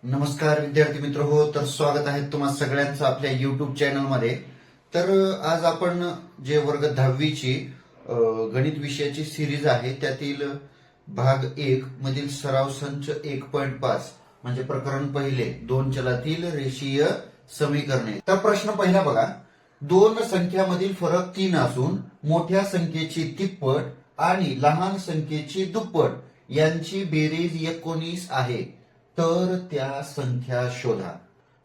नमस्कार विद्यार्थी मित्र हो, तर स्वागत आहे तुम्हा सगळ्यांचं आपल्या युट्यूब चॅनलमध्ये. तर आज आपण जे वर्ग 10वीची गणित विषयाची सिरीज आहे त्यातील भाग 1 मधील सराव संच 1.5 म्हणजे प्रकरण पहिले दोन चलातील रेषीय समीकरणे. तर प्रश्न पहिला बघा, दोन संख्यामधील फरक 3 असून मोठ्या संख्येची तिप्पट आणि लहान संख्येची दुप्पट यांची बेरीज 19 आहे, तर त्या संख्या शोधा.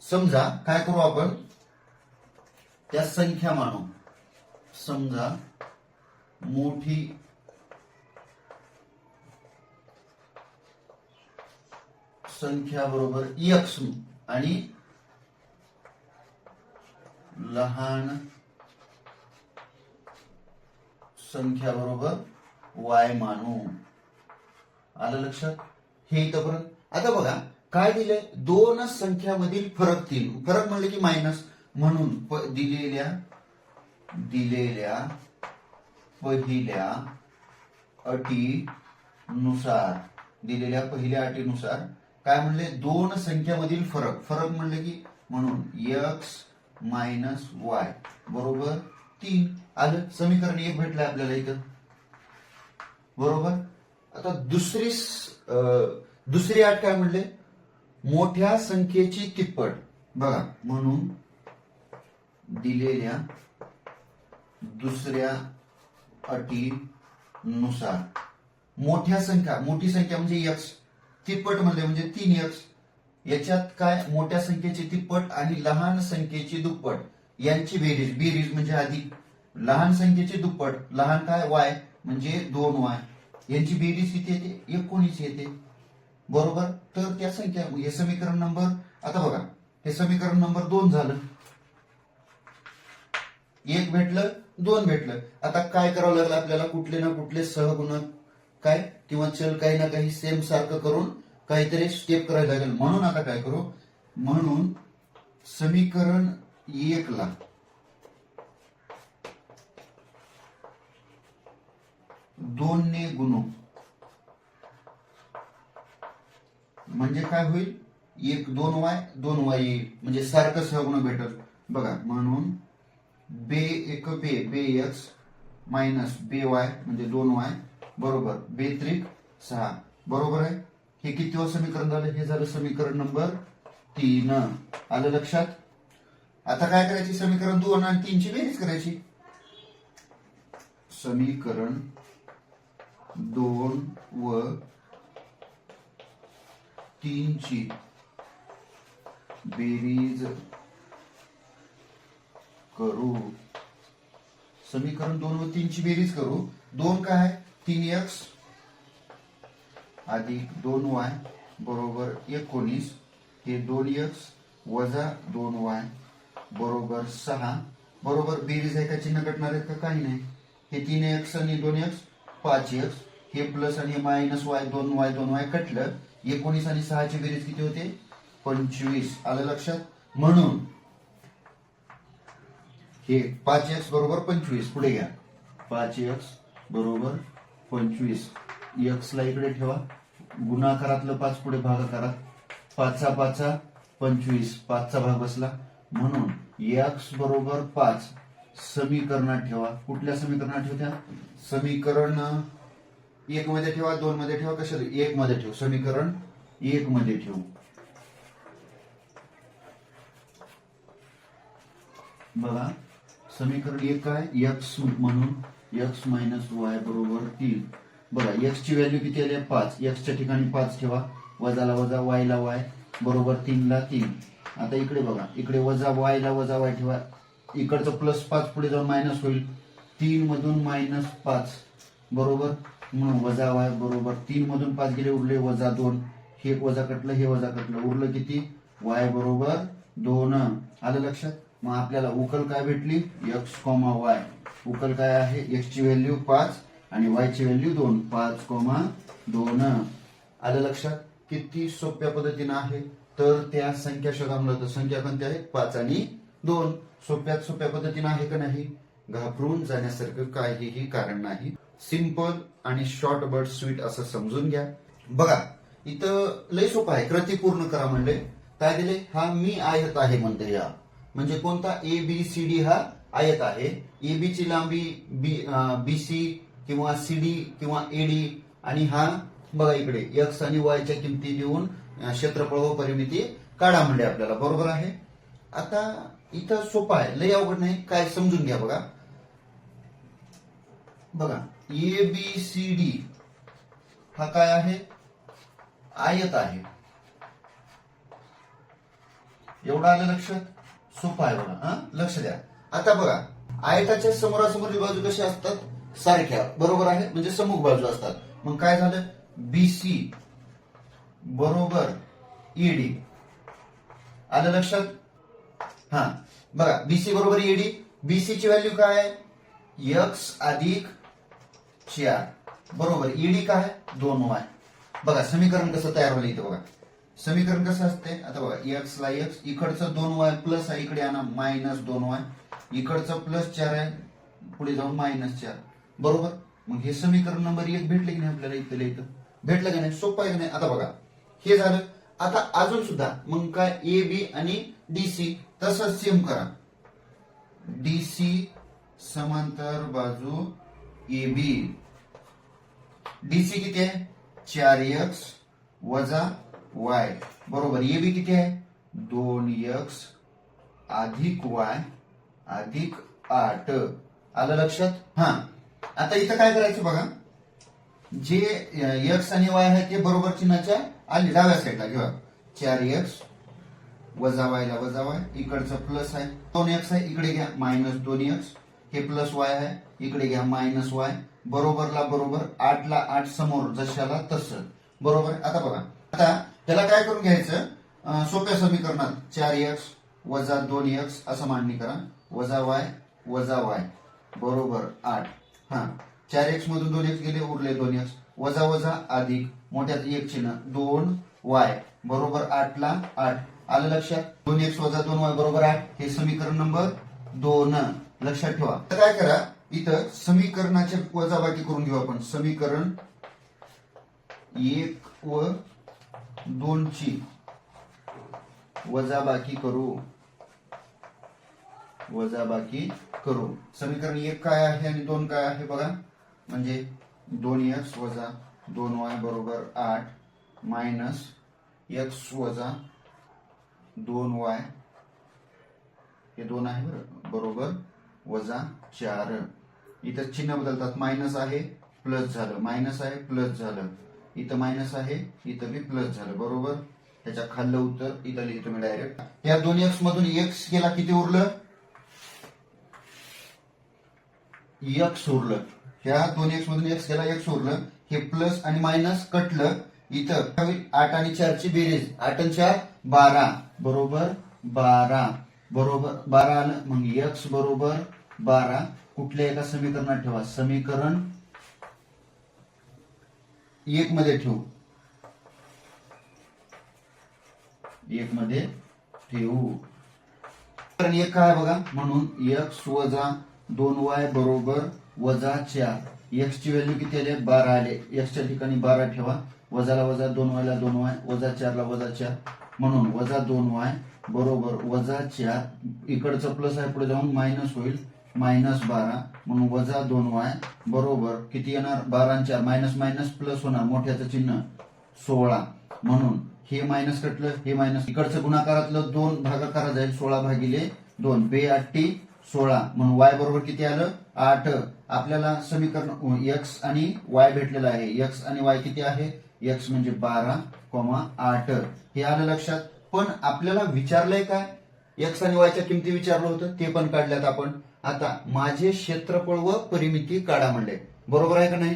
समजा काय करू आपण, त्या संख्या मानू. समजा मोठी संख्या बरोबर x आणि लहान संख्या बरोबर y मानू. आलं लक्षात? हे इथपर्यंत. आता बघा काय दिलंय, दोन संख्यामधील फरक 3. फरक म्हणले की मायनस, म्हणून दिलेल्या पहिल्या अटीनुसार काय म्हणले, दोन संख्यामधील फरक म्हणले की म्हणून x मायनस y बरोबर 3. आलं समीकरण 1 भेटलं आपल्याला इथं, बरोबर. आता दुसरी अट काय म्हणले, मोठ्या संख्येची तिप्पट. बघा, म्हणून दिलेल्या दुसऱ्या अटीनुसार मोठी संख्या म्हणजे x, तिप्पट म्हणजे 3x. याच्यात काय, मोठ्या संख्येची तिप्पट आणि लहान संख्येची दुप्पट यांची बेरीज म्हणजे अधिक लहान संख्येची दुप्पट, लहान काय y म्हणजे 2y, यांची बेरीज किती येते, 19 येते, बरोबर. तर त्या संख्या, हे समीकरण नंबर, आता बघा हे समीकरण नंबर 2 झालं. 1 भेटलं, 2 भेटलं. आता काय करावं लागलं आपल्याला, कुठले ना कुठले सहगुणक काय किंवा चल काही ना काही सेम सारखं करून काहीतरी स्टेप करायला लागेल. म्हणून आता काय करू, म्हणून समीकरण 1 ला 2 ने गुणू म्हणजे काय होईल, 2y येईल, म्हणजे सारखं सहगुणक भेटल. बघा, म्हणून bx मायनस by म्हणजे 2y बरोबर b3 6, बरोबर आहे. हे किती समीकरण झालं, हे झालं समीकरण नंबर 3. आलं लक्षात? आता काय करायची, समीकरण 2 आणि 3 ची बेरीज करायची. समीकरण 2 व 3 ची बेरीज करू. समीकरण 2 व 3 ची बेरीज करू. 2 काय आहे, 3x अधिक 2y बरोबर 19. हे 2x वजा 2y बरोबर 6, बरोबर. बेरीज आहे का, चिन्ह कटणार आहेत का, काही नाही. हे 3x आणि 2x 5x, हे प्लस आणि हे मायनस y 2y कटलं. 19 आणि 6 ची बेरीज किती होते, 25. आलं लक्षात? म्हणून हे 5x बरोबर 25 पुढे घ्या. 5x बरोबर 25. x ला इकडे ठेवा, गुणाकारातलं 5 पुढे भागाकारात, 5 5 25, 5 चा भाग बसला. म्हणून x बरोबर 5 समीकरणात ठेवा. कुठल्या समीकरणात ठेवत्या, समीकरण 1 मध्ये ठेवा, 2 मध्ये ठेवा, कशाला 1 मध्ये ठेव, समीकरण 1 मध्ये ठेवू. बघा समीकरण 1 काय, x म्हणून x मायनस y बरोबर 3. बघा x ची व्हॅल्यू किती आली, 5. x च्या ठिकाणी 5 ठेवा, वजाला वजा, y ला y बरोबर 3 ला 3. आता इकडे बघा, इकडे वजा y ला वजा y ठेवा, इकडचं प्लस 5 पुढे जाऊन मायनस होईल. 3 मधून मायनस 5 बरोबर, म्हणून वजा y बरोबर 3 मधून 5 गेले, उरले वजा 2. हे वजा कटलं, हे वजा कटलं, उरलं किती, y बरोबर 2. आलं लक्षात? मग आपल्याला उकल काय भेटली, x, y. उकल काय आहे, x ची व्हॅल्यू 5 आणि y ची व्हॅल्यू 2, 5,2. आलं लक्षात? किती सोप्या पद्धतीने आहे. तर त्या संख्या शोधा म्हणलं तर संख्या कोणत्या आहेत, 5 आणि 2. सोप्यात सोप्या पद्धतीने आहे का नाही, घाबरून जाण्यासारखं काहीही कारण नाही. सिंपल आणि शॉर्ट बट स्वीट असं समजून घ्या. बघा इथं लय सोपं आहे, कृती पूर्ण करा म्हणले. काय दिले? हा मी आयत आहे म्हणते या, म्हणजे कोणता ए बी सी डी हा आयत आहे. एबी ची लांबी बीसी किंवा सीडी किंवा एडी, आणि हा बघा इकडे एक्स आणि वायच्या किमती देऊन क्षेत्रफळ व परिमिती काढा म्हणले आपल्याला. बरोबर आहे. आता इथं सोपं आहे, लय अवघड नाही, काय समजून घ्या. बघा बघा ए बी सी डी हा काय आहे? आयत आहे. एवढं आलं लक्षात? सोपं आहे बघा. लक्ष द्या. आता बघा आयताच्या समोरासमोरील बाजू कशा असतात? सारख्या. बरोबर आहे, म्हणजे सम्मुख बाजू असतात. मग काय झालं? बीसी बरोबर ईडी. आलं लक्षात? हा बघा बीसी बरोबर ईडी. बीसी ची व्हॅल्यू काय आहे? एक्स अधिक 4 बरोबर ईडी काय? 2y. बघा समीकरण कसं तयार होईल इथं. बघा समीकरण कसं असते? आता बघा एक्स ला एक्स, इकडचं 2y प्लस आहे, इकडे आणा -2y, इकडचं +4 आहे, पुढे जाऊन -4 बरोबर. मग हे समीकरण नंबर 1 भेटले की नाही आपल्याला? इथं भेटलं की नाही? सोपं आहे की नाही? आता बघा हे झालं. आता अजून सुद्धा मग काय? ए बी आणि डीसी तसंच सेम करा. डीसी समांतर बाजू ए बी. डीसी किती आहे? 4x वजा y बरोबर. ए बी किती आहे? 2x अधिक y अधिक 8. आलं लक्षात? हा आता इथं काय करायचं बघा, जे x आणि y आहे ते बरोबर चिन्हाच्या आली डाव्या साईडला घेऊया. 4x वजा y ला वजा y, इकडचं प्लस आहे, 2x आहे, इकडे घ्या -2x, हे प्लस y आहे, इकडे घ्या -y, बरोबरला बरोबर, 8 ला 8 समोर जशाला तसं बरोबर. आता बघा आता त्याला काय करून घ्यायचं? सोप्या समीकरणात 4x वजा 2x असं मांडणी करा, वजा y बरोबर 8. हा 4x मधून 2x गेले, उरले 2x, वजा वजा अधिक, मोठ्यात एक चिन्ह, 2y बरोबर 8 ला 8. आलं लक्षात? 2x वजा 2y बरोबर 8. हे समीकरण नंबर 2 लक्षात ठेवा. तर काय करा, इथं समीकरणाचे वजाबाकी करून घेऊ आपण. समीकरण 1 व 2 ची वजाबाकी करू. समीकरण 1 काय आहे आणि 2 काय आहे बघा, म्हणजे 2x वजा 2y बरोबर 8 मायनस x वजा 2y, हे 2 आहे बरोबर वजा 4. इथं चिन्ह बदलतात, मायनस आहे प्लस झालं, मायनस आहे प्लस झालं, इथं मायनस आहे इथं बी प्लस झालं बरोबर. त्याच्या खाल्लं उत्तर इथं लिहितो मी डायरेक्ट. या 2x मधून x गेला, किती उरलं? x उरलं. ह्या 2x मधून x गेला, x उरलं. हे प्लस आणि मायनस कटलं. इथं 8 आणि 4 ची बेरीज, 8 आणि 4 12 बरोबर 12 बरोबर 12 आलं. मग x बरोबर 12 कुठल्या एका समीकरणात ठेवा, समीकरण 1 मध्ये ठेवू, 1 मध्ये ठेवू. कारण 1 काय बघा, म्हणून x वजा 2y बरोबर वजा 4. x ची व्हॅल्यू किती आली? 12 आले. x च्या ठिकाणी 12 ठेवा, वजाला वजा 2y ला 2y, वजा 4 ला वजा 4, म्हणून वजा 2y बरोबर वजा 4. इकडचं प्लस आहे, पुढे जाऊन मायनस होईल, -12, म्हणून वजा 2y बरोबर किती येणार? 12 आणि 4 मायनस मायनस प्लस होणार, मोठ्याचं चिन्ह 16, म्हणून हे मायनस कटलं, हे मायनस, इकडचं गुणाकारातलं 2 भागाकारात जाईल, 16 भागिले 2, 2 16, म्हणून y बरोबर किती आलं? 8. आपल्याला समीकरण x आणि y भेटलेलं आहे. x आणि y किती आहे? x म्हणजे 12,8. हे आलं लक्षात? पण आपल्याला विचारलंय काय? x आणि y च्या किमती विचारलं होतं, ते पण काढल्यात आपण. आता माझे क्षेत्रफळ व परिमिती काढा म्हणले, बरोबर आहे का नाही?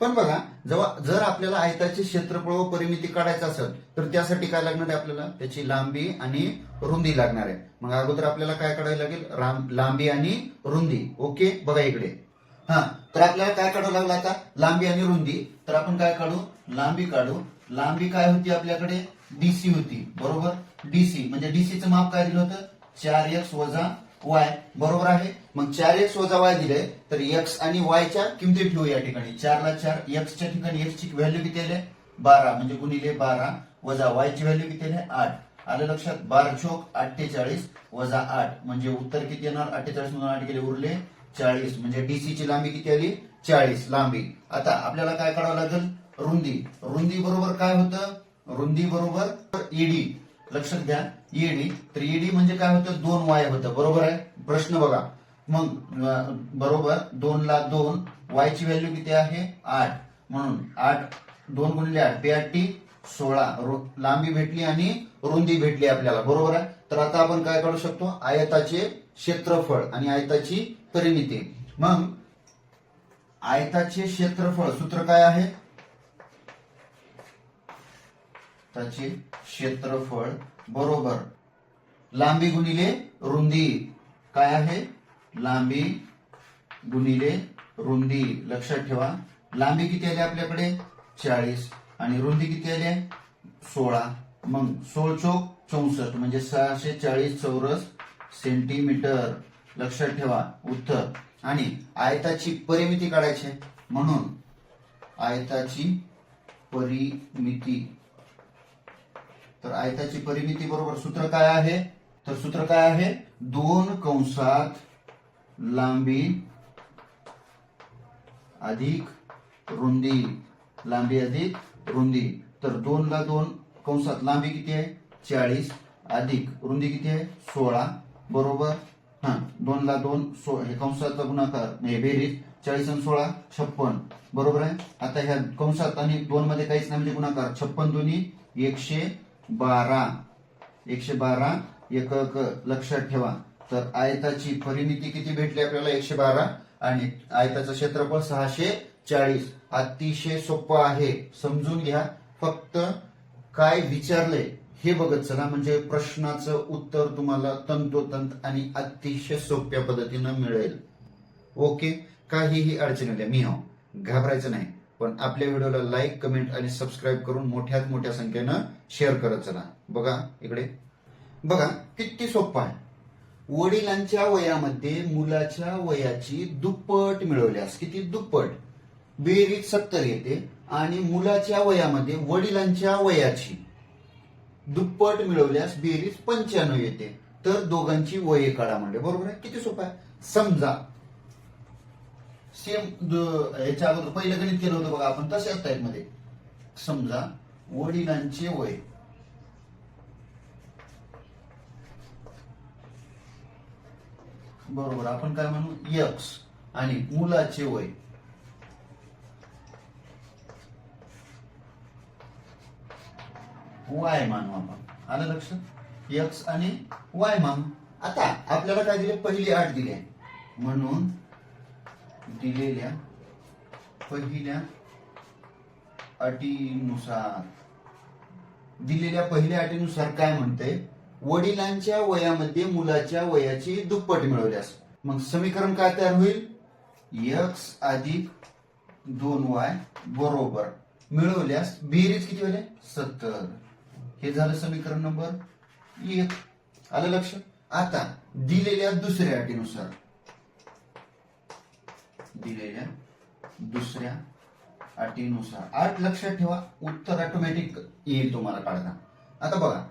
पण बघा, जर आपल्याला आयताचे क्षेत्रफळ व परिमिती काढायचं असेल तर त्यासाठी काय लागणार आहे? आपल्याला त्याची लांबी आणि रुंदी लागणार आहे. मग अगोदर आपल्याला काय काढायला लागेल? लांबी आणि रुंदी. ओके, बघा इकडे. हा तर आपल्याला काय काढावं लागलं आता? लांबी आणि रुंदी. तर आपण काय काढू? लांबी काढू. लांबी काय होती आपल्याकडे? डीसी होती बरोबर. डीसी म्हणजे डीसीचं माप काय दिलं होतं? 4x वजा y बरोबर आहे. मग 4x वजा y दिले तर x आणि y च्या किमती ठेवू या ठिकाणी. 4 ला 4, x च्या ठिकाणी x ची व्हॅल्यू किती आली? 12 म्हणजे गुणिले 12 वजा y ची व्हॅल्यू किती आहे 8. आलं लक्षात. 12 चोक 48 वजा 8 म्हणजे उत्तर किती येणार 48 मधून 8 गेले उरले 40 म्हणजे डीसी ची लांबी किती आली 40 लांबी. आता आपल्याला काय काढावं लागेल रुंदी. रुंदी बरोबर काय होतं रुंदी बरोबर ईडी. लक्षात घ्या ईडी. तर ईडी म्हणजे काय होतं 2y होतं बरोबर आहे. प्रश्न बघा मग बरोबर 2 ला 2 y ची व्हॅल्यू किती आहे 8 म्हणून 8 2 गुणिले 8 8 16 लांबी भेटली आणि रुंदी भेटली आपल्याला बरोबर आहे. तर आता आपण काय काढू शकतो आयताचे क्षेत्रफळ आणि आयताची परिमिती. मग आयताचे क्षेत्रफळ सूत्र काय आहे त्याचे क्षेत्रफळ बरोबर लांबी गुणिले रुंदी. काय आहे लांबी गुणिले रुंदी. लक्षात ठेवा लांबी किती आली आपल्याकडे 40 आणि रुंदी किती आली 16. मग 16 चोक 64 म्हणजे 640 चौरस सेंटीमीटर. लक्षात ठेवा उत्तर. आणि आयताची परिमिती काढायची म्हणून आयताची परिमिती. तर आयताची परिमिती बरोबर सूत्र काय आहे तर सूत्र काय आहे 2 कंसात लांबी अधिक रुंदी. लांबी अधिक रुंदी. तर 2 ला 2 कंसात लांबी किती आहे 40 अधिक रुंदी किती आहे 16 बरोबर. 2 ला 2 हे कंसाचा गुणाकार बेरीज 40 आणि 16 56 बरोबर आहे. आता ह्या कंसात आणि 2 मध्ये काहीच नाही म्हणजे गुणाकार 56 दोन्ही 112 112 एकक. लक्षात ठेवा. तर आयताची परिमिती किती भेटली आपल्याला 112 आणि आयताचं क्षेत्रफळ 640. अतिशय सोपं आहे समजून घ्या. फक्त काय विचारलंय हे बघत चला म्हणजे प्रश्नाचं उत्तर तुम्हाला तंतोतंत आणि अतिशय सोप्या पद्धतीनं मिळेल. ओके काहीही अडचणी द्या मी घाबरायचं नाही. पण आपल्या व्हिडिओला लाईक कमेंट आणि सबस्क्राईब करून मोठ्यात मोठ्या संख्येनं शेअर करत चला. बघा इकडे बघा किती सोपं आहे. वडिलांच्या वयामध्ये मुलाच्या वयाची दुप्पट मिळवल्यास किती दुप्पट बेरीज 70 येते आणि मुलाच्या वयामध्ये वडिलांच्या वयाची दुप्पट मिळवल्यास बेरीज 95 येते. तर दोघांची वये काढा म्हणजे बरोबर आहे. किती सोपं आहे. समजा सेम याच्या अगोदर पहिलं गणित केलं होतं बघा आपण तशाच टाईप मध्ये. समजा वडिलांचे वय बरोबर आपण काय म्हणू एक्स आणि मुलाचे वय वाय मानू आपण. आलं लक्षात एक्स आणि वाय मानू. आता आपल्याला काय दिले पहिली 8 दिली आहे म्हणून दिलेल्या पहिल्या अटीनुसार पहिल्या अटीनुसार काय म्हणते वडिलांच्या वयामध्ये मुलाच्या वयाची दुप्पट मिळवल्यास. मग समीकरण काय तयार होईल एक्स अधिक 2y बरोबर मिळवल्यास बेरीज किती होईल 70. हे झालं समीकरण नंबर 1. आलं लक्षात. आता दिलेल्या दुसऱ्या अटीनुसार 8 लक्षात ठेवा उत्तर ऑटोमॅटिक येईल तुम्हाला काढता. आता बघा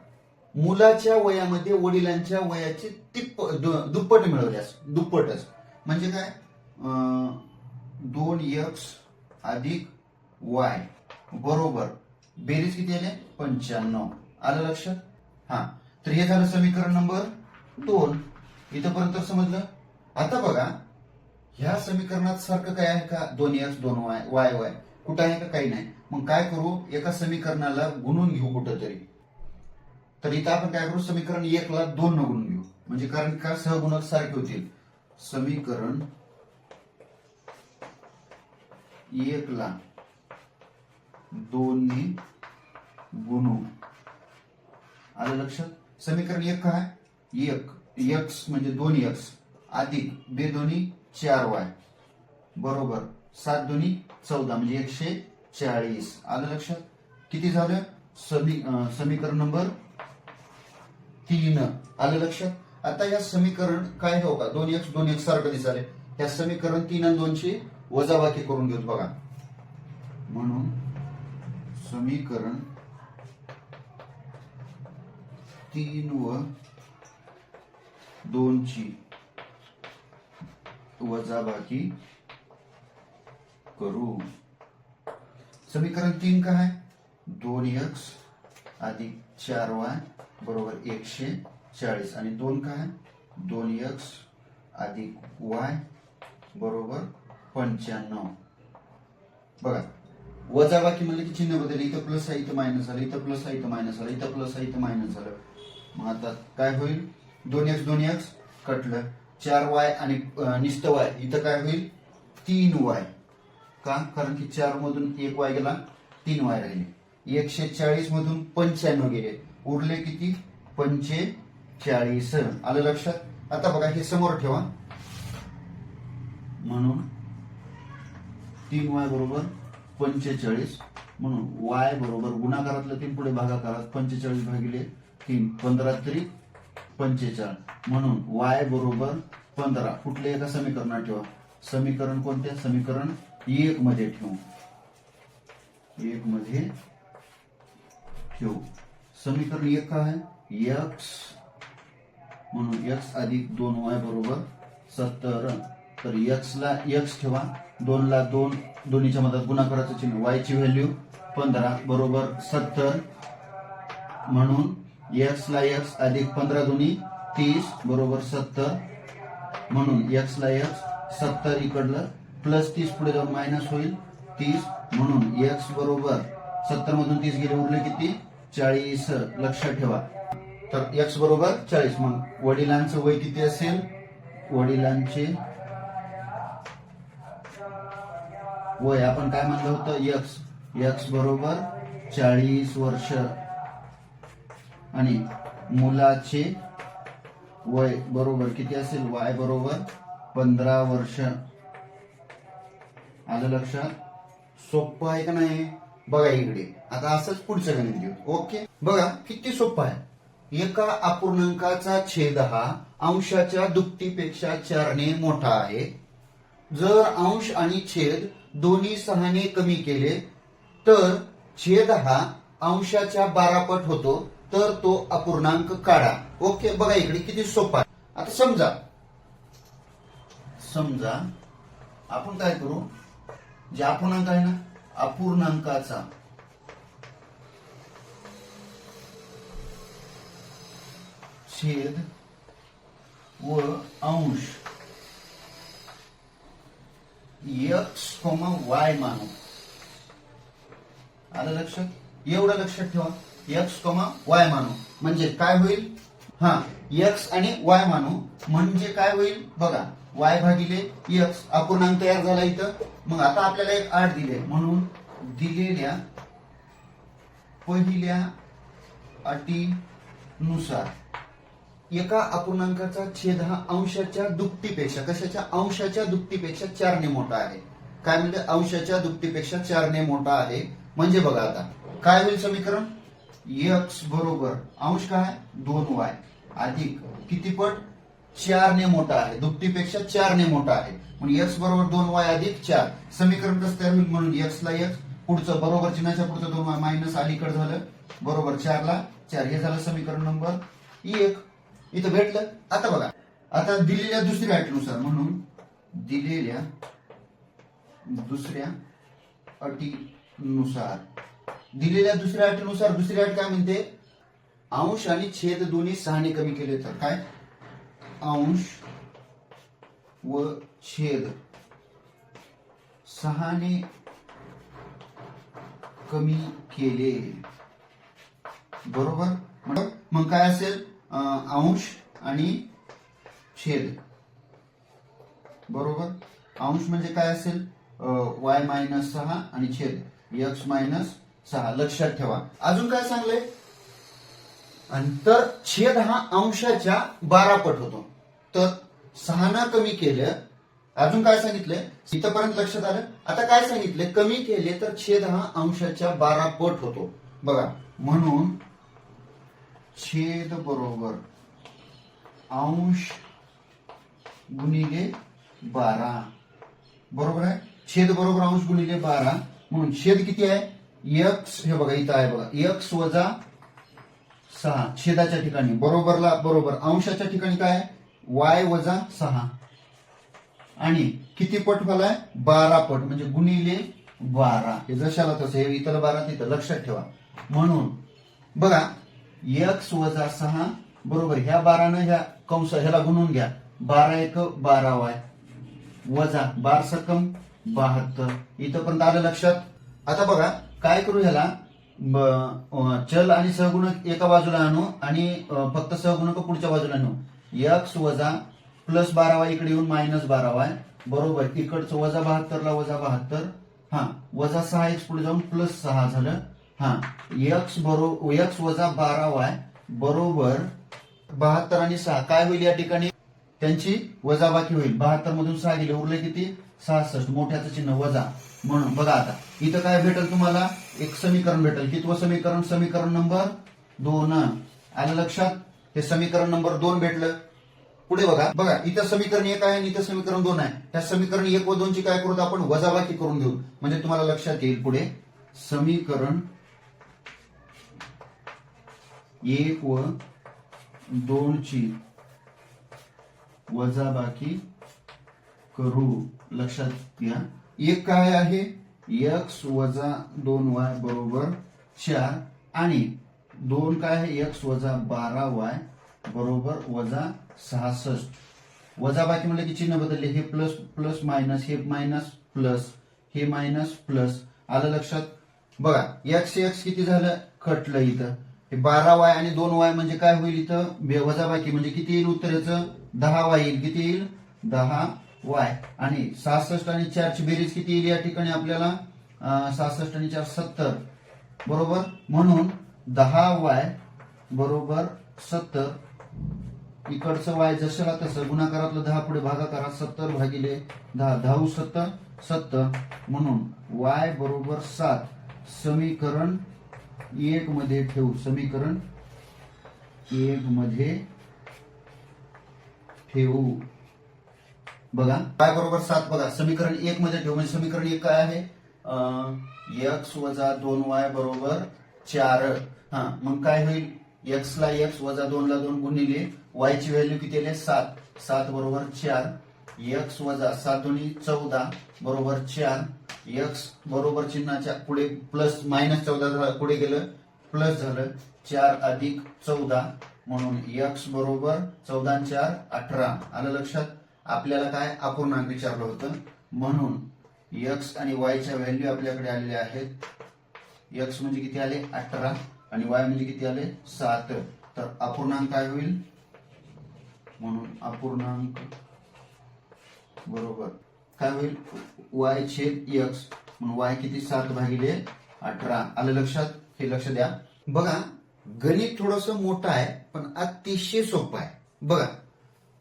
मुलाच्या वयामध्ये वडिलांच्या वयाची दुप्पट मिळवल्यास दुप्पटच म्हणजे काय 2x अधिक y बरोबर बेरीज किती आले 95. आलं लक्षात. तर हे झालं समीकरण नंबर 2. इथपर्यंत समजलं. आता बघा ह्या समीकरणात सारखं काय आहे का 2x 2y y कुठं आहे का काही नाही. मग काय करू एका समीकरणाला गुणून घेऊ कुठंतरी. तर इथं आपण काय करू समीकरण 1 ला 2 न गुणून घेऊ म्हणजे कारण का सहगुणक सारखे होतील. समीकरण 1 ला 2 ने गुणू. आलं लक्षात. समीकरण 1 काय 1 x म्हणजे 2x अधिक 2 दोन्ही 4y बरोबर 7 दोन्ही 14 म्हणजे 140. आलं लक्षात. किती झालं समीकरण नंबर 3. आलं लक्षात. आता या समीकरण काय हो का 2x सारखं दिसाले. या समीकरण 3 आणि 2 ची वजाबाकी करून घेऊ बघा. म्हणून समीकरण 3 व 2 ची वजाबाकी करू. समीकरण 3 काय आहे? 2x अधिक 4y बरोबर 140 आणि 2 काय आहे? 2x अधिक y बरोबर 95. बघा वजाबाकी म्हणलं की चिन्ह बदल, इथं प्लस आहे इथं मायनस आलं, इथं प्लस आहे इथं मायनस आलं, इथं प्लस आहे इथं मायनस आलं. मग आता काय होईल? 2x कटलं, 4y आणि निस्त y इथं काय होईल? 3y. का? कारण की 4 मधून 1y गेला, 3y राहिले. 140 मधून 95 गेले, उरले किती? 45. आलं लक्षात? आता बघा हे समोर ठेवा, म्हणून 3y बरोबर 45, म्हणून y बरोबर गुणाकारातलं 3 पुढे भागाकारात 45 भागिले 3, 15 3 45, म्हणून y बरोबर 15. कुठल्या एका समीकरणात ठेवा. समीकरण कोणत्या? समीकरण 1 मध्ये ठेवू. 1 मध्ये ठेवू. समीकरण 1 काय आहे? x म्हणून x अधिक 2y बरोबर 70. तर x ला x ठेवा, 2 ला 2, दोन्हीच्या मधात गुणाकाराचं चिन्ह, y ची व्हॅल्यू 15 बरोबर 70, म्हणून x ला x अधिक 15 दोन्ही 30 बरोबर 70, म्हणून x ला x 70 इकडलं प्लस 30 पुढे जाऊन मायनस होईल 30, म्हणून x बरोबर 70 मधून 30 गेले, उरले किती? 40. लक्षात ठेवा. तर x बरोबर 40. मग वडिलांचं वय किती असेल? वडिलांचे वय आपण काय म्हणलं होतं? x बरोबर 40 वर्ष आणि मुलाचे वय बरोबर किती असेल? y बरोबर 15 वर्ष. आलं लक्षात? सोपं आहे का नाही? बघा इकडे आता असंच पुढचं गणित घेऊ. ओके, बघा किती सोपं आहे. एका अपूर्णांकाचा छेद हा अंशाच्या दुप्पटीपेक्षा 4 ने मोठा आहे. जर अंश आणि छेद दोन्ही 6 ने कमी केले तर छेद हा अंशाच्या 12 पट होतो. तर तो अपूर्णांक काढा. ओके, बघा इकडे किती सोपा आहे. आता समजा आपण काय करू, जे अपूर्णांक आहे ना, अपूर्णांकाचा छेद व अंश x, y मानू. आलं लक्षात? एवढं लक्षात ठेवा, x, y मानू म्हणजे काय होईल? x आणि y मानू म्हणजे काय होईल? बघा y भागिले x, अपूर्णांक तयार झाला इथं. मग आता आपल्याला एक 8 दिले, म्हणून दिलेल्या पहिल्या अटीनुसार एका अपूर्णांकाचा छेद हा अंशाच्या दुप्पटीपेक्षा, कशाच्या? अंशाच्या दुप्पटीपेक्षा 4 ने मोठा आहे. काय म्हणजे? अंशाच्या दुप्पटीपेक्षा 4 ने मोठा आहे. म्हणजे बघा आता काय होईल समीकरण? x बरोबर अंश काय? 2y अधिक किती पट? 4 ने मोठा आहे, दुप्पटीपेक्षा 4 ने मोठा आहे, म्हणून x बरोबर 2y अधिक 4. समीकरण कसं तयार होईल? म्हणून x ला x, पुढचं बरोबर चिन्हाच्या पुढचं 2y मायनस अलीकडे झालं बरोबर 4 ला 4. हे झालं समीकरण नंबर 1. इथं भेटलं. आता बघा, आता दिलेल्या दुसऱ्या अटीनुसार, म्हणून दिलेल्या दुसऱ्या अटीनुसार दुसरी अट काय म्हणते? अंश आणि छेद दोन्ही 6 ने कमी केले तर काय? अंश व छेद 6 ने कमी केले बरोबर. मग काय असेल? अंश आणि छेद बरोबर. अंश म्हणजे काय असेल? y मायनस 6 आणि छेद x मायनस 6. लक्षात ठेवा. अजून काय सांगलंय? तर छेद हा अंशाच्या 12 पट होतो. तर 6 न कमी केलं. अजून काय सांगितलंय? इथपर्यंत लक्षात आलं. आता काय सांगितलंय? कमी केले तर छेद हा अंशाच्या 12 पट होतो. बघा, म्हणून छेद बरोबर अंश गुणिले 12 बरोबर आहे. छेद बरोबर अंश गुणिले 12, म्हणून छेद किती आहे? एक्स हे बघा इथं आहे बघा एक्स वजा 6 छेदाच्या ठिकाणी बरोबरला बरोबर अंशाच्या ठिकाणी काय आहे वाय वजा 6 आणि किती पट झालाय 12 पट म्हणजे गुणिले 12 हे जशाला तसं हे इथं 12 तिथं लक्षात ठेवा म्हणून बघा एक्स वजा 6 बरोबर ह्या 12 ह्या कंस ह्याला गुणून घ्या 12 एक 12 वाय वजा 12 सकम 72 इथपर्यंत आलं लक्षात. आता बघा काय करू ह्याला चल आणि सहगुणक एका बाजूला आणू आणि फक्त सहगुणक पुढच्या बाजूला आणू एक्स वजा प्लस 12 इकडे येऊन मायनस 12 बरोबर इकडचं वजा 72 ला वजा 72 हा वजा 6x पुढे जाऊन प्लस 6 झालं हा एक्स वजा 12y बरोबर 72 आणि 6 काय होईल या ठिकाणी त्यांची वजाबाकी होईल 72 मधून 6 गेले उरले किती 66 मोठ्याचं चिन्ह वजा म्हणून बघा आता इथं काय भेटेल तुम्हाला एक समीकरण भेटेल कितवं समीकरण समीकरण नंबर 2 आलं लक्षात हे समीकरण नंबर 2 भेटलं. पुढे बघा बघा इथं समीकरण 1 आहे आणि इथं समीकरण 2 आहे त्या समीकरण 1 व 2 ची काय करू आपण वजाबाकी करून घेऊ म्हणजे तुम्हाला लक्षात येईल पुढे समीकरण 1 व 2 ची वजाबाकी करू लक्षात घ्या. एक काय आहे एक्स वजा 2y बरोबर 4 आणि 2 काय आहे एक्स वजा 12y बरोबर वजा 66 वजाबाकी म्हणलं की चिन्ह बदलले हे प्लस प्लस मायनस हे मायनस प्लस हे मायनस प्लस आलं लक्षात. बघा एक्स एक्स किती झालं कटलं इथं हे 12y आणि 2y म्हणजे काय होईल इथं वजाबाकी म्हणजे किती येईल उत्तर याचं 10y येईल किती येईल 10y आणि 66 आणि 4 ची बेरीज किती येईल या ठिकाणी आपल्याला 66 आणि 4 70 बरोबर म्हणून 10y बरोबर 70 इकडचं y जशाला तसं गुणाकारातलं 10 पुढे भागाकारात 70 भागिले 10 10 70 70 म्हणून y बरोबर 7 समीकरण 1 मध्ये ठेवू समीकरण 1 मध्ये ठेवू बघा काय बरोबर 7 बघा समीकरण 1 मध्ये ठेवू म्हणजे समीकरण 1 काय आहे एक्स वजा 2y बरोबर 4 हा मग काय होईल एक्स ला एक्स वजा 2 ला 2 गुणिले y ची व्हॅल्यू किती आली 7 7 बरोबर 4 एक्स वजा 7 दुनी 14 बरोबर 4 एक्स बरोबर चिन्हाच्या पुढे प्लस मायनस 14 पुढे गेलं प्लस झालं 4 अधिक 14 म्हणून एक्स बरोबर 14 आणि 4 18 आलं लक्षात. आपल्याला काय अपूर्णांक विचारलं होतं म्हणून एक्स आणि वाय च्या व्हॅल्यू आपल्याकडे आलेल्या आहेत एक्स म्हणजे किती आले 18 आणि वाय म्हणजे किती आले 7 तर अपूर्णांक काय होईल म्हणून अपूर्णांक बरोबर काय होईल वाय छेद एक्स म्हणून वाय किती 7 भागिले 18 आलं लक्षात. हे लक्ष द्या. बघा गणित थोडस मोठं आहे पण अतिशय सोपं आहे. बघा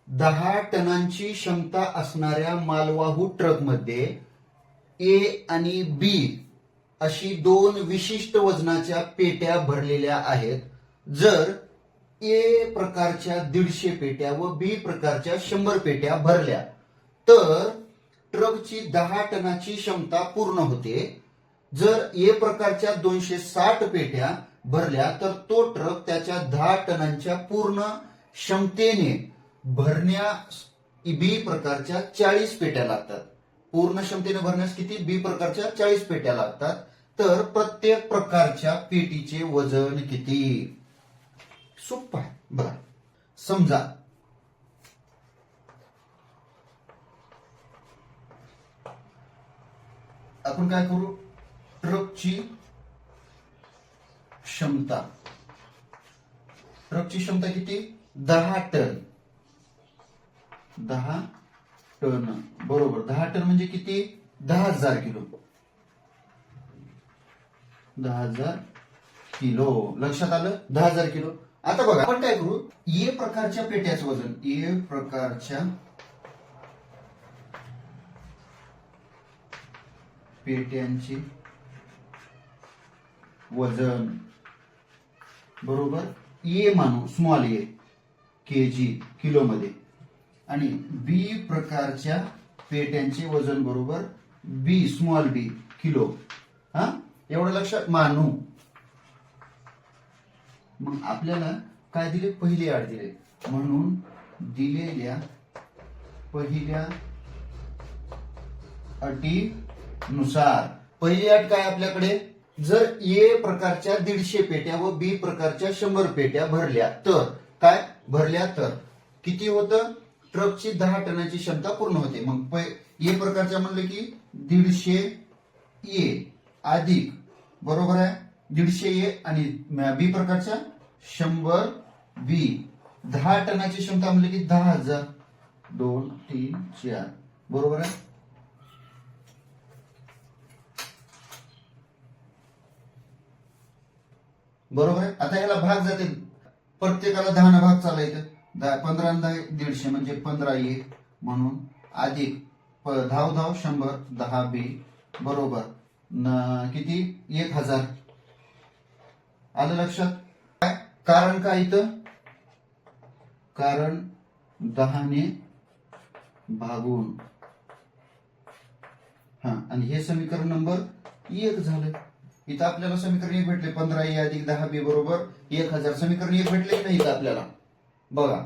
10 टनांची क्षमता असणाऱ्या मालवाहू ट्रक मध्ये ए आणि बी अशी 2 विशिष्ट वजनाच्या पेट्या भरलेल्या आहेत. जर ए प्रकारच्या 150 पेट्या व बी प्रकारच्या 100 पेट्या भरल्या तर ट्रकची 10 टनाची क्षमता पूर्ण होते. जर ए प्रकारच्या 260 पेट्या भरल्या तर तो ट्रक त्याच्या 10 टनांच्या पूर्ण क्षमतेने भरण्यास बी प्रकारच्या 40 पेट्या लागतात. पूर्ण क्षमतेने भरण्यास किती बी प्रकारच्या 40 पेट्या लागतात. तर प्रत्येक प्रकारच्या पेटीचे वजन किती सोपं आहे. बघा समजा आपण काय करू ट्रकची क्षमता किती 10 टन 10 टन बरोबर 10 टन म्हणजे किती 10,000 किलो 10,000 किलो लक्षात आलं 10,000 किलो. आता बघा आपण काय करू ए प्रकारच्या पेट्याचं वजन ए प्रकारच्या पेट्यांचे वजन बरोबर ए मानू स्मॉल ए केजी किलो मध्ये आणि बी प्रकारच्या पेट्यांचे वजन बरोबर बी स्मॉल बी किलो हा एवढं लक्षात मानू. मग आपल्याला काय दिले, पहिली अट दिले, म्हणून दिलेल्या पहिल्या अटीनुसार पहिली अट काय आपल्याकडे, जर ए प्रकारच्या 150 पेट्या व बी प्रकारच्या 100 पेट्या भरल्या तर काय, भरल्या तर किती होतं, ट्रकची 10 टनाची क्षमता पूर्ण होते. मग ए प्रकारच्या म्हणलं की 150 ए अधिक, बरोबर आहे, 150 ए आणि बी प्रकारच्या 100 बी, 10 टनाची क्षमता म्हणलं की 10,000, 2 3 4, बरोबर आहे. बरोबर आहे. आता याला भाग जाते, प्रत्येकाला 10 ना भाग चालायचं, 15 आणि 10 150 म्हणजे 15 ए म्हणून अधिक 10 10 100 10 बी बरोबर किती 1000. आलं लक्षात. काय कारण काय इथं, कारण 10 ने भागून, हा, आणि हे समीकरण नंबर 1 झालं. इथं आपल्याला समीकरण 1 भेटले, 15 ए अधिक 10 बी बरोबर 1000. समीकरण 1 भेटले की नाही इथं आपल्याला, बघा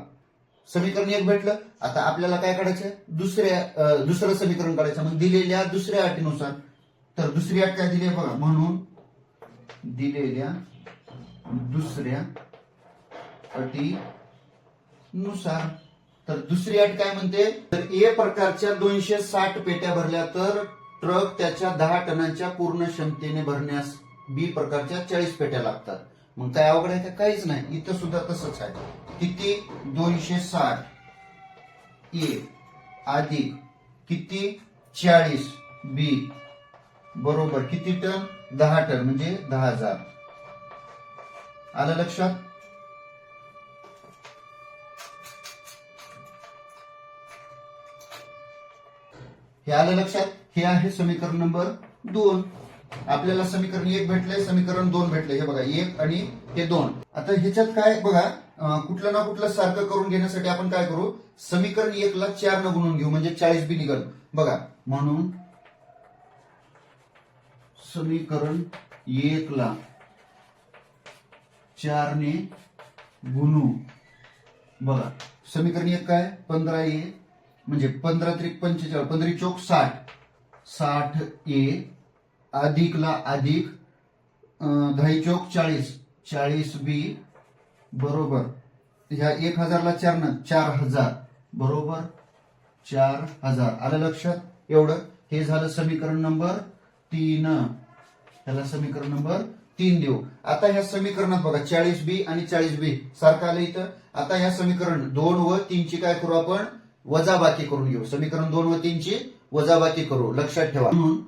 समीकरण 1 भेटलं. आता आपल्याला काय काढायचं, दुसरं समीकरण काढायचं. मग दिलेल्या दुसऱ्या अटीनुसार, तर दुसरी अट काय दिली बघा, म्हणून दिलेल्या दुसऱ्या अटीनुसार, तर दुसरी अट काय म्हणते, तर ए प्रकारच्या 260 पेट्या भरल्या तर ट्रक त्याच्या 10 टनांच्या पूर्ण क्षमतेने भरण्यास बी प्रकारच्या 40 पेट्या लागतात. मग काय अवघड आहे का, काहीच नाही. इथं सुद्धा तसंच आहे. किती 260 ए अधिक किती 40 बी बरोबर किती टन, 10 टन म्हणजे 10,000. आलं लक्षात. हे आलं लक्षात. हे आहे समीकरण नंबर 2. आपल्याला समीकरण 1 भेटले, समीकरण 2 भेटले. हे बघा 1 आणि हे 2. आता ह्याच्यात काय बघा, कुठलं ना कुठलं सारखं करून घेण्यासाठी आपण काय करू, समीकरण 1 ला 4 न गुणून घेऊ म्हणजे 40 बी निघल. बघा, म्हणून समीकरण 1 ला 4 ने गुणू. बघा समीकरण 1 काय, 15 ए म्हणजे 15 त्रिक 45, 15 चौक 60, 60 ए अधिकला अधिक 10 चौक 40, 40 बी बरोबर ह्या 1000 ला 4 न 4000 बरोबर 4000. आलं लक्षात. एवढं हे झालं समीकरण नंबर 3. ह्याला समीकरण नंबर 3 देऊ. आता ह्या समीकरणात बघा 40 बी आणि 40 बी सारखं आलं इथं. आता ह्या समीकरण 2 व 3 ची काय करू आपण, वजाबाकी करून घेऊ. समीकरण 2 व 3 ची वजाबाकी करू, लक्षात ठेवा. म्हणून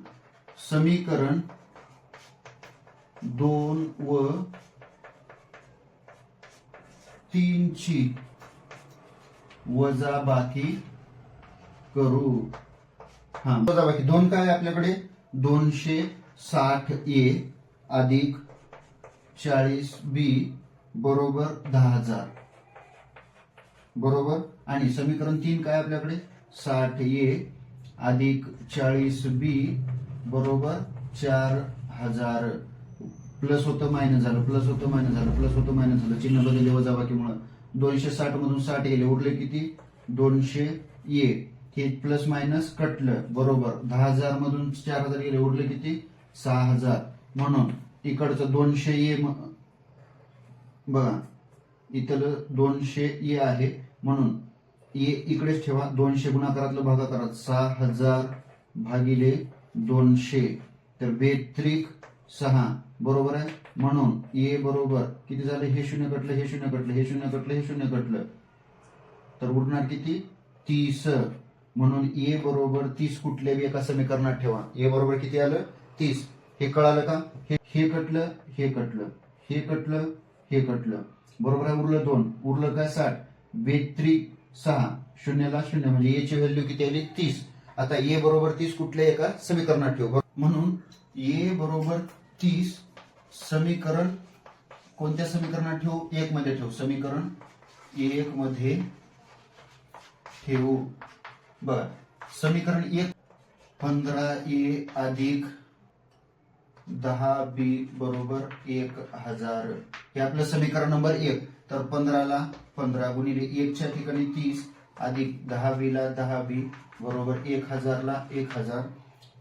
समीकरण 2 व 3 ची वजाबाकी करू. हा, वजाबाकी 2 काय आपल्याकडे, 260 ए अधिक 40 बी बरोबर 10,000 बरोबर. आणि समीकरण 3 काय आपल्याकडे, 60 ए अधिक 40 बी बरोबर 4000. प्लस होतं मायनस झालं, प्लस होतं मायनस झालं, प्लस होतं मायनस झालं, चिन्ह बदलले वजाबाकीमुळे. 260 मधून 60 गेले, उरले किती 200 ए. हे प्लस मायनस कटलं बरोबर 10,000 मधून 4000 गेले, उरले किती 6000. म्हणून इकडचं 200 ए बघा, इथलं 200 ए आहे म्हणून ए इकडेच ठेवा. 200 गुणाकारातलं भागाकारात 6000 भागिले 200 तर 6 बरोबर आहे. म्हणून ए बरोबर किती झालं, हे 0 कटलं, हे 0 कटलं, हे 0 कटलं, हे 0 कटलं, तर उरणार किती 30. म्हणून ए बरोबर 30 कुठल्याही एका समीकरणात ठेवा. ए बरोबर किती आलं 30. हे कळालं का, हे कटलं, हे कटलं, हे कटलं, हे कटलं, बरोबर आहे. उरलं 2, उरलं काय 60, 6 शून्यला 0 म्हणजे ए ची व्हॅल्यू किती आली 30. आता ए बरोबर 30 कुठल्या एका समीकरणात ठेवू. म्हणून ए बरोबर 30 समीकरण कोणत्या समीकरणात ठेवू, 1 मध्ये ठेवू. समीकरण 1 मध्ये ठेवू. बघा समीकरण 1 15 ए अधिक 10B बरोबर 1000. हे आपलं समीकरण नंबर 1. तर 15ला 15 गुणिले 1च्या ठिकाणी 30 अधिक 10B ला 10B बरोबर 1000ला 1000.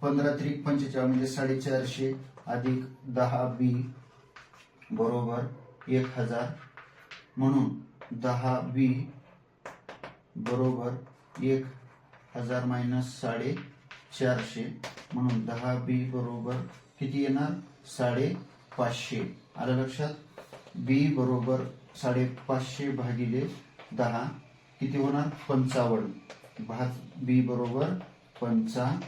15 त्रिक 45 म्हणजे 450 अधिक 10B बरोबर 1000. म्हणून 10B बरोबर 1000 मायनस 450. म्हणून 10B बरोबर किती येणार 550. आलं लक्षात. B बरोबर 550 भागिले 10 किती होणार 55. B बरोबर 55.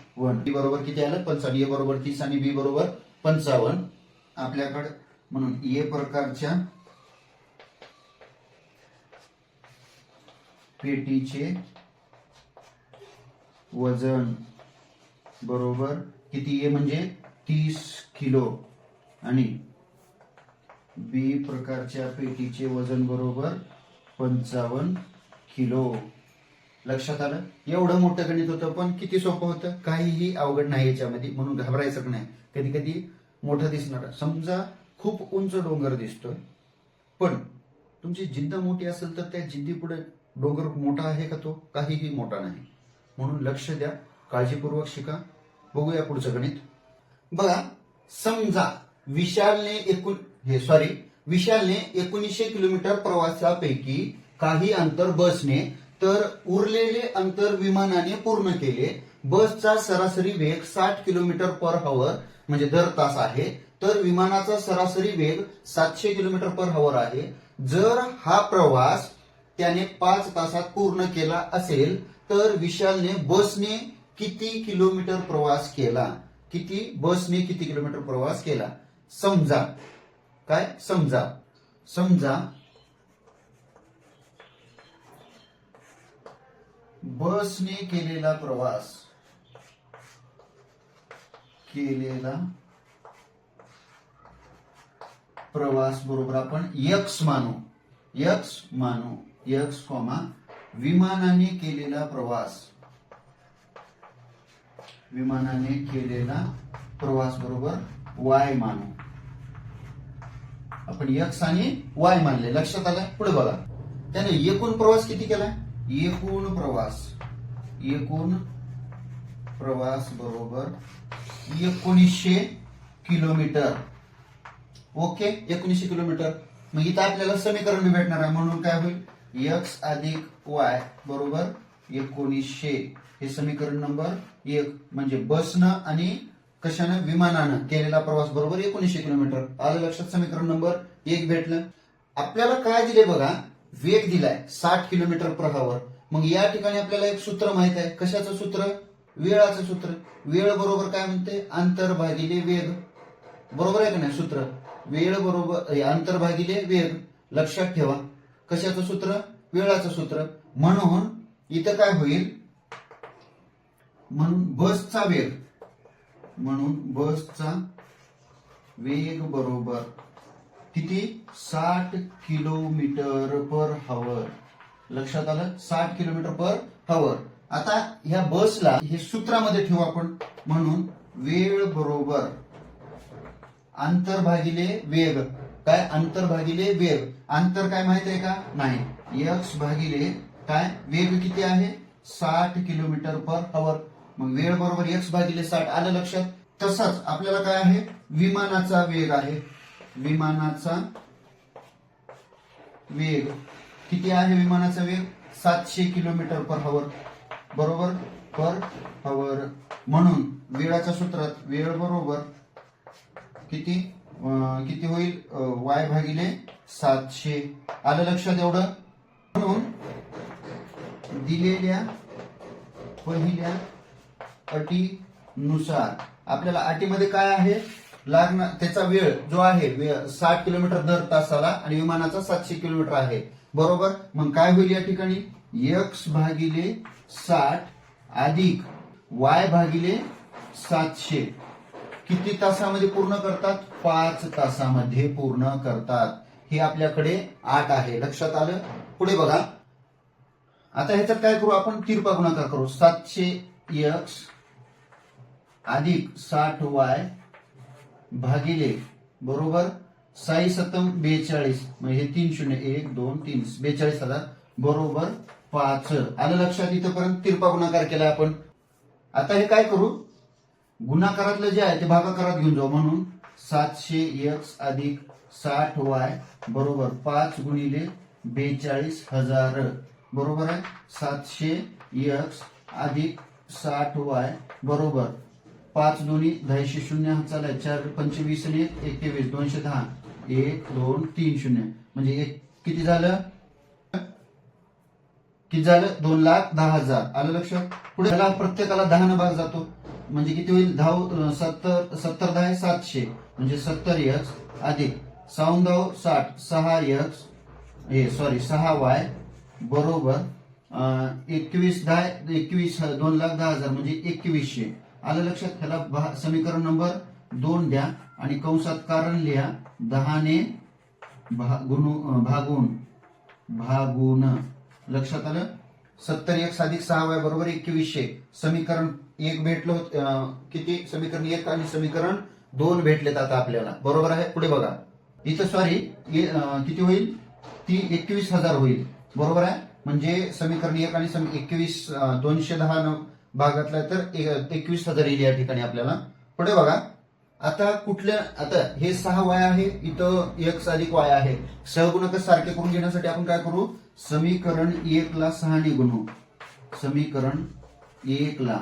B बरोबर किती आलं 55. A बरोबर 30 आणि B बरोबर 55 आपल्याकडे. म्हणून A प्रकारच्या पेटीचे वजन बरोबर किती आहे म्हणजे 30 किलो आणि बी प्रकारच्या पेटीचे वजन बरोबर 55 किलो. लक्षात आलं. एवढं मोठं गणित होतं पण किती सोपं होतं. काहीही अवघड नाही याच्यामध्ये. म्हणून घाबरायचं नाही. कधी कधी मोठं दिसणार. समजा खूप उंच डोंगर दिसतोय पण तुमची जिद्द मोठी असेल तर त्या जिद्दी पुढे डोंगर मोठा आहे का तो काहीही मोठा नाही. म्हणून लक्ष द्या. काळजीपूर्वक शिका. बघूया पुढचं गणित. बघा समजा विशालने 1900 किलोमीटर प्रवासापैकी काही अंतर बसने तर उरलेले अंतर विमानाने पूर्ण केले. बसचा सरासरी वेग 60 किलोमीटर पर आवर म्हणजे दर तास आहे. तर विमानाचा सरासरी वेग 700 किलोमीटर पर आवर आहे. जर हा प्रवास त्याने 5 तासात पूर्ण केला असेल तर विशालने बसने किती किलोमीटर प्रवास केला. बसने किती किलोमीटर प्रवास केला. समजा बसने केलेला प्रवास बरोबर आपण x मानू. विमानाने केलेला प्रवास बरोबर y मानू. आपण x आणि y मानले. लक्षात आलं. पुढे बघा. त्याने एकूण प्रवास किती केलाय. एकूण प्रवास बरोबर 1900 किलोमीटर. Okay 1900 kilometre. मग इथं आपल्याला समीकरण बी भेटणार आहे. म्हणून काय होईल x अधिक y बरोबर 1900. हे समीकरण नंबर 1 म्हणजे बसनं आणि कशानं विमानानं केलेला प्रवास बरोबर 1900 किलोमीटर. आलं लक्षात. समीकरण नंबर 1 भेटलं. आपल्याला काय दिले बघा. वेग दिलाय 60 किलोमीटर पर आवर. मग या ठिकाणी आपल्याला एक सूत्र माहित आहे. कशाचं सूत्र. वेळाचं सूत्र. वेळ बरोबर काय म्हणते अंतर भागिले वेग. बरोबर आहे का नाही सूत्र. वेळ बरोबर अंतर भागिले वेग. लक्षात ठेवा. कशाचं सूत्र वेळाचं सूत्र. म्हणून इथं काय होईल. म्हणून बसचा वेग बरोबर किती 60 किलोमीटर पर आवर. लक्षात आलं. 60 किलोमीटर पर आवर. आता ह्या बसला हे सूत्रामध्ये ठेवू आपण. म्हणून वेळ बरोबर अंतर भागिले वेग. काय अंतर भागिले वेग. अंतर काय माहित आहे का नाही. x भागिले काय वेग किती आहे 60 किलोमीटर पर आवर. मग वेळ बरोबर x भागिले 60. आलं लक्षात. तसंच आपल्याला काय आहे विमानाचा वेग आहे. विमानाचा वेग किती आहे. विमानाचा वेग 700 किलोमीटर पर आवर बरोबर पर आवर. म्हणून वेळाच्या सूत्रात वेळ बरोबर किती होईल y भागिले 700. आलं लक्षात एवढं. म्हणून दिलेल्या पहिल्या अटीनुसार आपल्याला अटीमध्ये काय आहे लागणार त्याचा वेळ जो आहे 60 किलोमीटर दर तासाला आणि विमानाचा 700 किलोमीटर आहे बरोबर. मग काय होईल या ठिकाणी x भागिले 60 अधिक y भागिले 700 किती तासामध्ये पूर्ण करतात 5 तासामध्ये पूर्ण करतात. हे आपल्याकडे 8 आहे. लक्षात आलं. पुढे बघा. आता ह्याच्यात काय करू आपण तिरपा गुणाकार करू. 700x अधिक 60y भागिले बरोबर 6 सतम 42 म्हणजे हे 3 शून्य 1 2 3 42,000 बरोबर 5. आलं लक्षात? इथपर्यंत तिरपा गुणाकार केला आपण. आता हे काय करू, गुणाकारातलं जे आहे ते भागाकारात घेऊन जाऊ. म्हणून 700x अधिक 60y बरोबर 5 गुणिले 42,000 बरोबर आहे 700x अधिक 60y बरोबर 5 दोन्ही 10 शून्य चालय 4 25 आणि 21 210 1 2 3 शून्य म्हणजे एक किती झालं 2,10,000. आलं लक्षात? पुढे त्याला प्रत्येकाला 10 न भाग जातो म्हणजे किती होईल 70 10 700 म्हणजे 70x अधिक 60 60 6y बरोबर 21 10 21 2,10,000 म्हणजे 2100. आलं लक्षात? ह्याला समीकरण नंबर 2 द्या आणि कंसात कारण लिहा 10 ने भागून. लक्षात आलं? 70x अधिक 6y बरोबर 2100. समीकरण 1 भेटलं होतं. किती समीकरण 1 आणि समीकरण 2 भेटलेत आता आपल्याला. बरोबर आहे? पुढे बघा इथं सॉरी किती होईल ती 21,000 होईल. बरोबर आहे? म्हणजे समीकरण 1 आणि 21 210 भागातला तर 21,000 येईल या ठिकाणी आपल्याला. पुढे बघा आता हे 6y आहे इथं x अधिक y आहे. सहगुणक सारखे करून घेण्यासाठी आपण काय करू, समीकरण 1 ला 6 ने गुणू. समीकरण 1 ला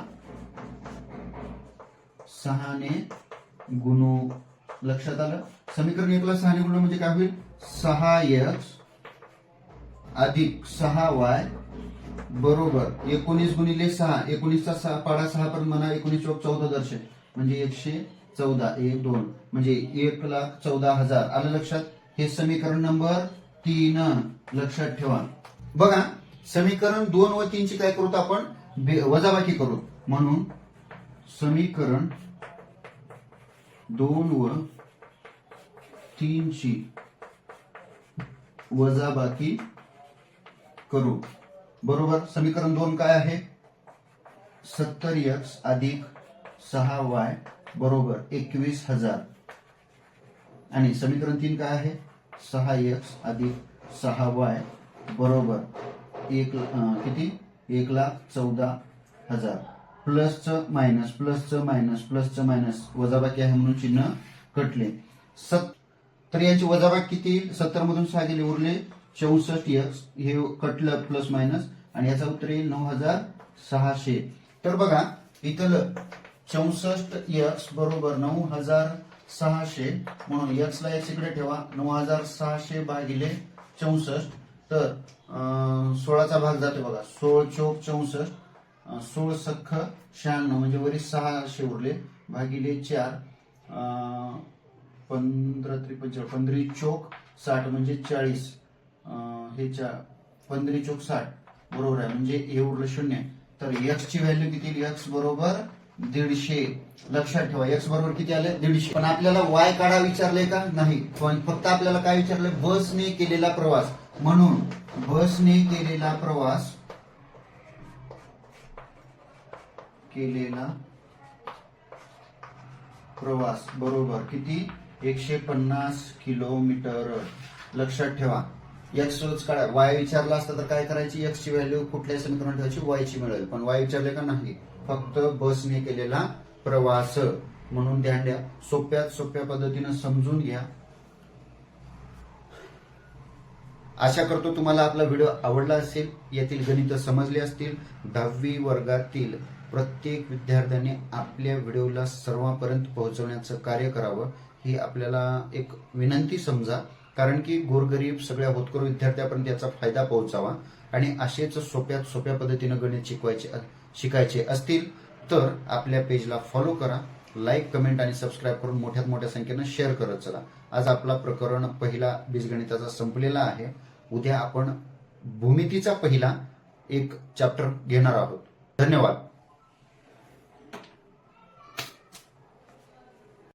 6 ने गुणू. लक्षात आलं? समीकरण 1 ला 6 ने गुणू म्हणजे काय होईल 6x अधिक 6y बरोबर 19 गुणिले 6 19चा पाडा 6 पर्यंत म्हणा 19 चौक 14 दर्शे म्हणजे 114 1 2 म्हणजे 1,14,000. आलं लक्षात? हे समीकरण नंबर 3. लक्षात ठेवा. बघा समीकरण 2 व 3 ची काय करू आपण वजाबाकी करू. म्हणून समीकरण 2 व 3 ची वजाबाकी करू. बरोबर समीकरण 2 काय आहे 70x अधिक 6y बरोबर 21,000 आणि समीकरण 3 काय आहे 6x अधिक 6y बरोबर किती 1,14,000. प्लसचं मायनस वजाबाकी आहे म्हणून चिन्ह कटले. तर यांची वजाबाकी किती येईल 70 मधून 6 गेले उरले 64x हे कटलं प्लस मायनस आणि याचा उत्तर येईल 9,600. तर बघा इथलं 64x बरोबर 9,600 म्हणून x ला x इकडे ठेवा 9,600 भागिले 64 तर 16चा भाग जातो बघा 16 चौक 64 16 सख्ख 96 म्हणजे वरी 600 उरले भागिले 4 15 त्रिपंच 15 चौक 60 म्हणजे 40 हे 15 चौक 60 बरोबर आहे म्हणजे हे उरलं 0. तर x ची व्हॅल्यू किती x बरोबर 150. लक्षात ठेवा x बरोबर किती आले 150. पण आपल्याला y काढा विचारले का नाही, पण फक्त आपल्याला काय विचारले बसने केलेला प्रवास. म्हणून बसने केलेला प्रवास बरोबर किती 150 किलोमीटर. लक्षात ठेवा. x काढा. y विचारला असता तर काय करायची x ची व्हॅल्यू कुठल्या समीकरणात ठेवायची y ची मिळेल, पण y विचारले का नाही फक्त बसने केलेला प्रवास. म्हणून ध्यान द्या सोप्यात सोप्या पद्धतीने समजून घ्या. आशा करतो तुम्हाला आपला व्हिडिओ आवडला असेल, यातील गणित समजले असतील. 10वी वर्गातील प्रत्येक विद्यार्थ्याने आपल्या व्हिडिओला सर्वांपर्यंत पोहोचवण्याचं कार्य करावं ही आपल्याला एक विनंती समजा. कारण की गोरगरीब सगळ्या होतकरू विद्यार्थ्यापर्यंत याचा फायदा पोहोचावा आणि असेच सोप्यात सोप्या पद्धतीने गणित शिकायचे असतील तर आपल्या पेजला फॉलो करा, लाईक कमेंट आणि सबस्क्राईब करून मोठ्यात मोठ्या संख्येने शेअर करत चला. आज आपला प्रकरण पहिला बीजगणिताचा संपलेला आहे. उद्या आपण भूमितीचा पहिला एक चॅप्टर घेणार आहोत. धन्यवाद.